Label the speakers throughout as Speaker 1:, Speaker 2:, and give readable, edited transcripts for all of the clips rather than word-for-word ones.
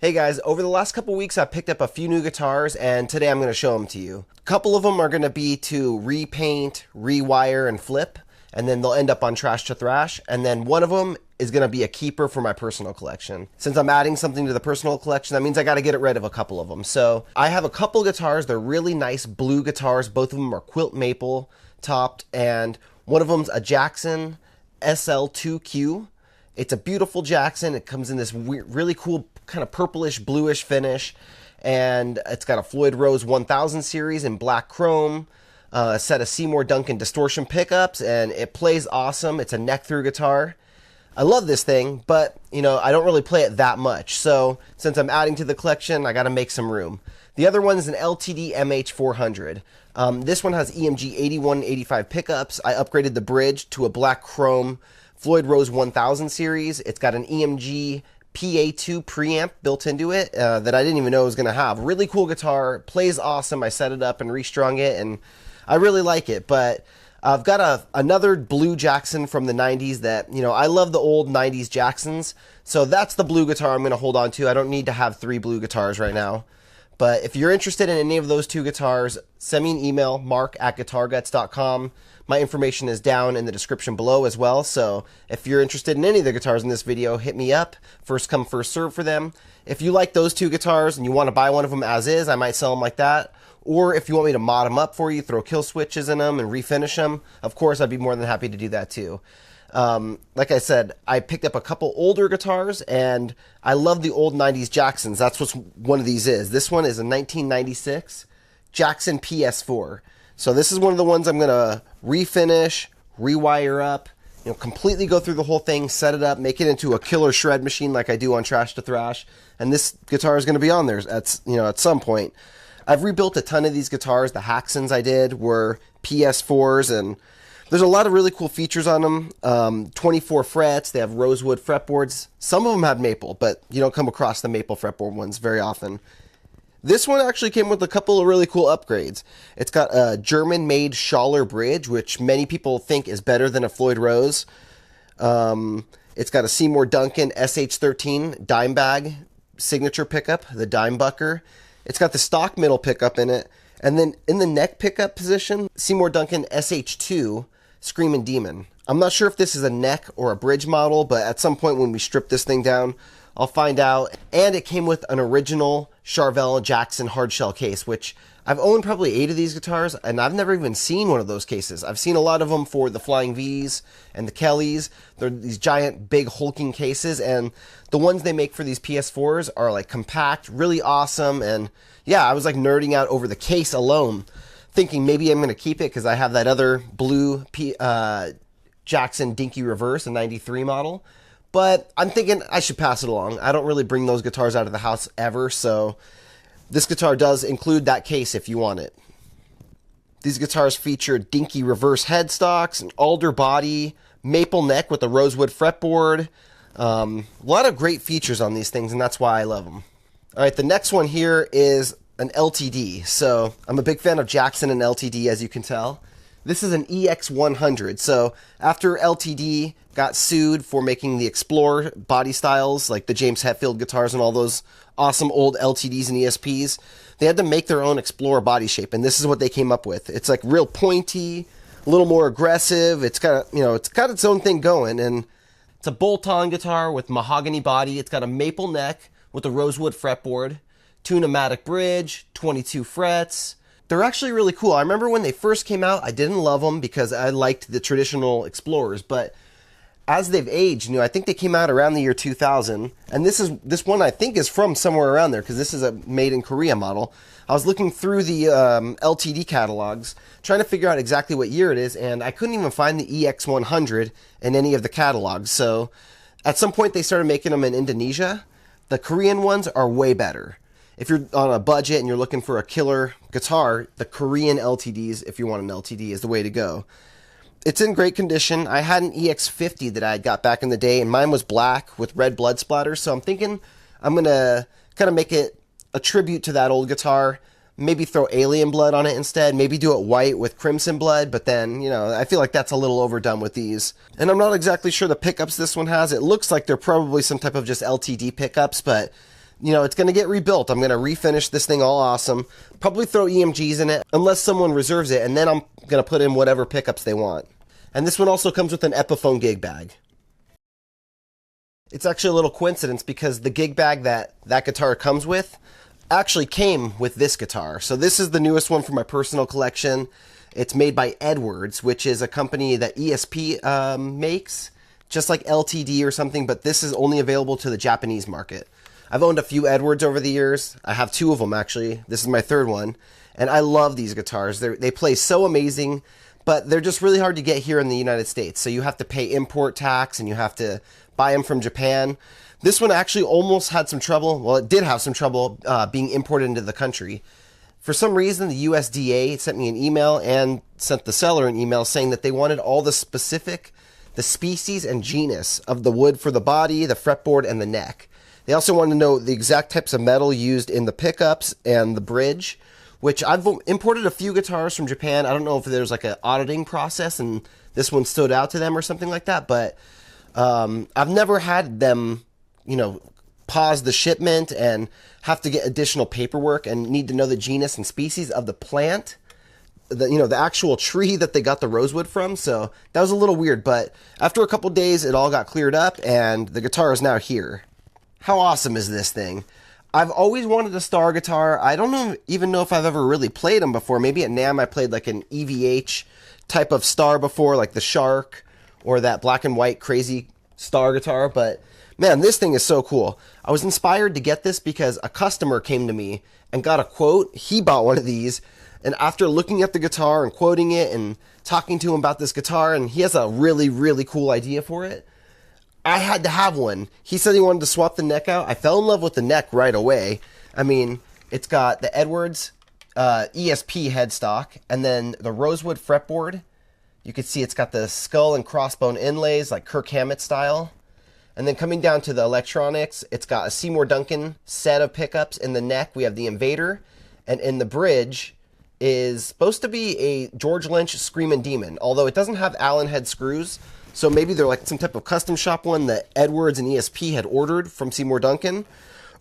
Speaker 1: Hey guys, over the last couple weeks I picked up a few new guitars and today I'm going to show them to you. A couple of them are going to be to repaint, rewire, and flip, and then they'll end up on Trash to Thrash, and then one of them is going to be a keeper for my personal collection. Since I'm adding something to the personal collection, that means I got to get rid of a couple of them. So I have a couple guitars, they're really nice blue guitars, both of them are quilt maple topped, and one of them's a Jackson SL2Q. It's a beautiful Jackson. It comes in this really cool kind of purplish bluish finish, and it's got a Floyd Rose 1000 series in black chrome, a set of Seymour Duncan distortion pickups, and it plays awesome. It's a neck through guitar. I love this thing, but you know, I don't really play it that much, so since I'm adding to the collection, I got to make some room. The other one is an LTD MH400. This one has EMG 8185 pickups. I upgraded the bridge to a black chrome Floyd Rose 1000 series. It's got an EMG PA2 preamp built into it that I didn't even know I was going to have. Really cool guitar, plays awesome. I set it up and restrung it, and I really like it. But I've got another blue Jackson from the 90s that, you know, I love the old 90s Jacksons. So that's the blue guitar I'm going to hold on to. I don't need to have 3 blue guitars right now. But if you're interested in any of those 2 guitars, send me an email, mark@guitarguts.com. My information is down in the description below as well, so if you're interested in any of the guitars in this video, hit me up. First come, first serve for them. If you like those 2 guitars and you want to buy one of them as is, I might sell them like that. Or if you want me to mod them up for you, throw kill switches in them and refinish them, of course I'd be more than happy to do that too. Like I said, I picked up a couple older guitars, and I love the old 90s Jacksons. That's what one of these is. This one is a 1996 Jackson PS4. So this is one of the ones I'm going to refinish, rewire up, you know, completely go through the whole thing, set it up, make it into a killer shred machine like I do on Trash to Thrash. And this guitar is going to be on there at some point. I've rebuilt a ton of these guitars. The Haxons I did were PS4s, and there's a lot of really cool features on them. 24 frets, they have rosewood fretboards. Some of them have maple, but you don't come across the maple fretboard ones very often. This one actually came with a couple of really cool upgrades. It's got a German-made Schaller bridge, which many people think is better than a Floyd Rose. It's got a Seymour Duncan SH13 dime bag signature pickup, the dime bucker. It's got the stock middle pickup in it. And then in the neck pickup position, Seymour Duncan SH2 Screamin' Demon. I'm not sure if this is a neck or a bridge model, but at some point when we strip this thing down, I'll find out. And it came with an original Charvel Jackson hardshell case, which I've owned probably 8 of these guitars, and I've never even seen one of those cases. I've seen a lot of them for the Flying V's and the Kellys. They're these giant, big, hulking cases, and the ones they make for these PS4s are like compact, really awesome, and yeah, I was like nerding out over the case alone, thinking maybe I'm going to keep it because I have that other blue Jackson Dinky Reverse, a 93 model. But I'm thinking I should pass it along. I don't really bring those guitars out of the house ever, so this guitar does include that case if you want it. These guitars feature dinky reverse headstocks, an alder body, maple neck with a rosewood fretboard. A lot of great features on these things, and that's why I love them. All right, the next one here is an LTD. So I'm a big fan of Jackson and LTD, as you can tell. This is an EX-100. So after LTD got sued for making the Explorer body styles, like the James Hetfield guitars and all those awesome old LTDs and ESPs, they had to make their own Explorer body shape, and this is what they came up with. It's like real pointy, a little more aggressive. It's got, you know, it's got its own thing going, and it's a bolt-on guitar with mahogany body. It's got a maple neck with a rosewood fretboard, tune-o-matic bridge, 22 frets. They're actually really cool. I remember when they first came out, I didn't love them because I liked the traditional Explorers, but as they've aged, you know, I think they came out around the year 2000, and this one I think is from somewhere around there because this is a made in Korea model. I was looking through the LTD catalogs, trying to figure out exactly what year it is, and I couldn't even find the EX-100 in any of the catalogs. So at some point they started making them in Indonesia. The Korean ones are way better. If you're on a budget and you're looking for a killer guitar, the Korean LTDs, if you want an LTD, is the way to go. It's in great condition. I had an EX50 that I got back in the day, and mine was black with red blood splatters, so I'm thinking I'm going to kind of make it a tribute to that old guitar, maybe throw alien blood on it instead, maybe do it white with crimson blood, but then, you know, I feel like that's a little overdone with these. And I'm not exactly sure the pickups this one has. It looks like they're probably some type of just LTD pickups, but You know, it's going to get rebuilt. I'm going to refinish this thing all awesome. Probably throw EMGs in it unless someone reserves it, and then I'm going to put in whatever pickups they want. And this one also comes with an Epiphone gig bag. It's actually a little coincidence because the gig bag that guitar comes with actually came with this guitar. So this is the newest one for my personal collection. It's made by Edwards, which is a company that ESP makes, just like LTD or something, but this is only available to the Japanese market. I've owned a few Edwards over the years. I have 2 of them, actually. This is my 3rd one. And I love these guitars. They play so amazing, but they're just really hard to get here in the United States. So you have to pay import tax, and you have to buy them from Japan. This one actually almost had some trouble. Well, it did have some trouble being imported into the country. For some reason, the USDA sent me an email and sent the seller an email saying that they wanted all the species and genus of the wood for the body, the fretboard, and the neck. They also wanted to know the exact types of metal used in the pickups and the bridge, which I've imported a few guitars from Japan. I don't know if there's like an auditing process and this one stood out to them or something like that, but I've never had them, you know, pause the shipment and have to get additional paperwork and need to know the genus and species of the plant, the actual tree that they got the rosewood from. So that was a little weird, but after a couple days, it all got cleared up and the guitar is now here. How awesome is this thing? I've always wanted a Star guitar. I don't even know if I've ever really played them before. Maybe at NAMM I played like an EVH type of Star before, like the Shark or that black and white crazy Star guitar. But man, this thing is so cool. I was inspired to get this because a customer came to me and got a quote. He bought one of these, and after looking at the guitar and quoting it and talking to him about this guitar, and he has a really, really cool idea for it, I had to have one. He said he wanted to swap the neck out. I fell in love with the neck right away. I mean, it's got the Edwards ESP headstock and then the rosewood fretboard. You can see it's got the skull and crossbone inlays like Kirk Hammett style. And then coming down to the electronics, it's got a Seymour Duncan set of pickups. In the neck, we have the Invader. And in the bridge is supposed to be a George Lynch Screamin' Demon, although it doesn't have Allen head screws. So maybe they're like some type of custom shop one that Edwards and ESP had ordered from Seymour Duncan.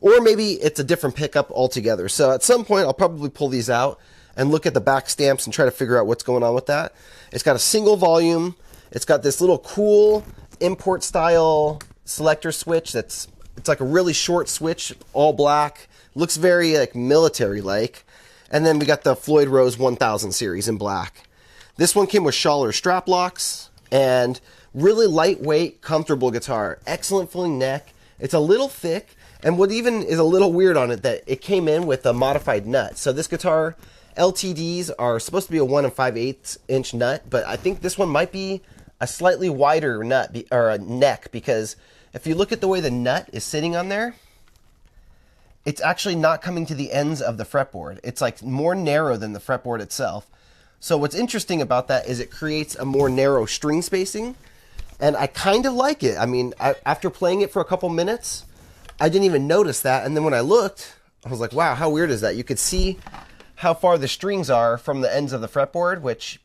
Speaker 1: Or maybe it's a different pickup altogether. So at some point, I'll probably pull these out and look at the back stamps and try to figure out what's going on with that. It's got a single volume. It's got this little cool import style selector switch it's like a really short switch, all black. Looks very like military-like. And then we got the Floyd Rose 1000 series in black. This one came with Schaller strap locks and really lightweight, comfortable guitar. Excellent filling neck. It's a little thick, and what even is a little weird on it, that it came in with a modified nut. So this guitar, LTDs are supposed to be a 1 5/8 inch nut, but I think this one might be a slightly wider nut or a neck, because if you look at the way the nut is sitting on there, it's actually not coming to the ends of the fretboard. It's like more narrow than the fretboard itself. So what's interesting about that is it creates a more narrow string spacing, and I kind of like it. I mean, after playing it for a couple minutes, I didn't even notice that, and then when I looked, I was like, wow, how weird is that? You could see how far the strings are from the ends of the fretboard, which,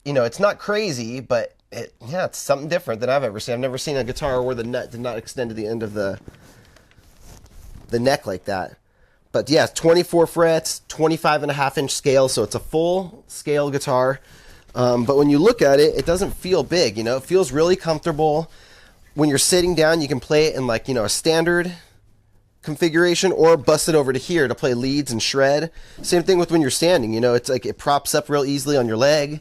Speaker 1: you know, it's not crazy, but it's something different than I've ever seen. I've never seen a guitar where the nut did not extend to the end of the neck like that. But yeah, 24 frets, 25.5 inch scale, so it's a full scale guitar. But when you look at it, it doesn't feel big, you know, it feels really comfortable. When you're sitting down, you can play it in like, you know, a standard configuration or bust it over to here to play leads and shred. Same thing with when you're standing, you know, it's like it props up real easily on your leg.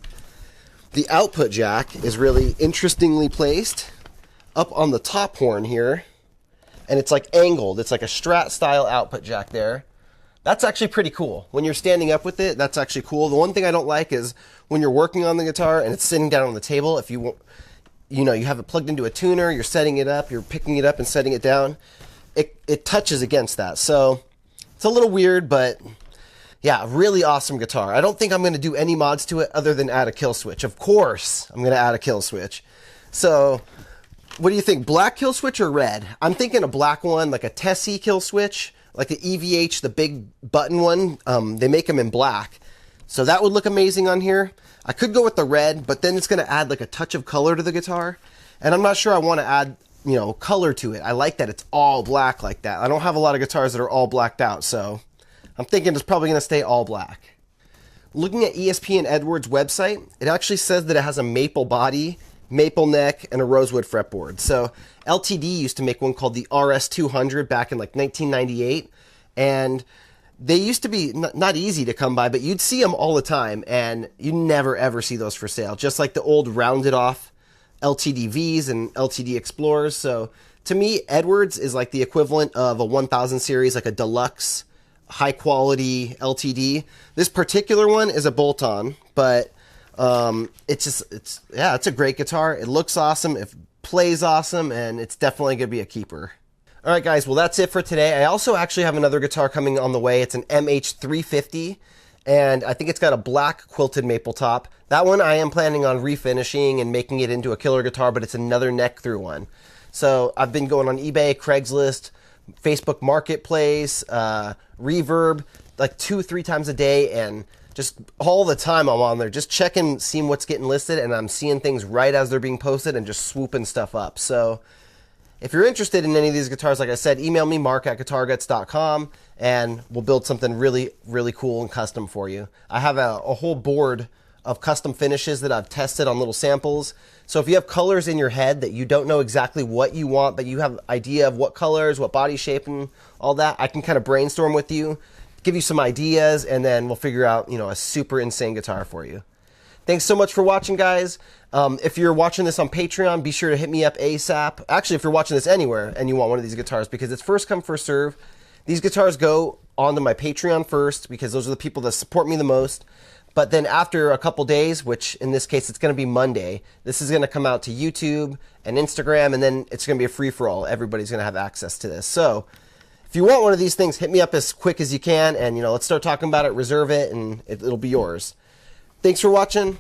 Speaker 1: The output jack is really interestingly placed up on the top horn here. And it's like angled. It's like a Strat style output jack there. That's actually pretty cool. When you're standing up with it, that's actually cool. The one thing I don't like is when you're working on the guitar and it's sitting down on the table, if you have it plugged into a tuner, you're setting it up, you're picking it up and setting it down, it touches against that. So it's a little weird, but yeah, really awesome guitar. I don't think I'm going to do any mods to it other than add a kill switch. Of course, I'm going to add a kill switch. So what do you think, black kill switch or red? I'm thinking a black one, like a Tessie kill switch, like the EVH, the big button one. They make them in black. So that would look amazing on here. I could go with the red, but then it's going to add like a touch of color to the guitar. And I'm not sure I want to add color to it. I like that it's all black like that. I don't have a lot of guitars that are all blacked out, so I'm thinking it's probably going to stay all black. Looking at ESP and Edwards' website, it actually says that it has a maple body, maple neck, and a rosewood fretboard. So LTD used to make one called the RS200 back in like 1998, and they used to be not easy to come by, but you'd see them all the time, and you never ever see those for sale, just like the old rounded off LTD Vs and LTD Explorers. So to me, Edwards is like the equivalent of a 1000 series, like a deluxe high quality LTD. This particular one is a bolt-on, but it's a great guitar. It looks awesome, it plays awesome, and it's definitely gonna be a keeper. All right, guys, well, that's it for today. I also actually have another guitar coming on the way. It's an MH350, and I think it's got a black quilted maple top. That one I am planning on refinishing and making it into a killer guitar, but it's another neck through one. So I've been going on eBay, Craigslist, Facebook Marketplace, Reverb, like 2-3 times a day, and just all the time I'm on there just checking, seeing what's getting listed, and I'm seeing things right as they're being posted and just swooping stuff up. So if you're interested in any of these guitars, like I said, email me, mark@guitarguts.com, and we'll build something really, really cool and custom for you. I have a whole board of custom finishes that I've tested on little samples. So if you have colors in your head that you don't know exactly what you want, but you have an idea of what colors, what body shape, and all that, I can kind of brainstorm with you, give you some ideas, and then we'll figure out, a super insane guitar for you. Thanks so much for watching, guys. If you're watching this on Patreon, be sure to hit me up ASAP. Actually, if you're watching this anywhere and you want one of these guitars, because it's first come, first serve. These guitars go onto my Patreon first, because those are the people that support me the most. But then after a couple days, which in this case it's going to be Monday, this is going to come out to YouTube and Instagram, and then it's going to be a free-for-all. Everybody's going to have access to this. So if you want one of these things, hit me up as quick as you can, and let's start talking about it, reserve it, and it'll be yours. Thanks for watching.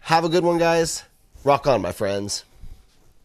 Speaker 1: Have a good one, guys. Rock on, my friends.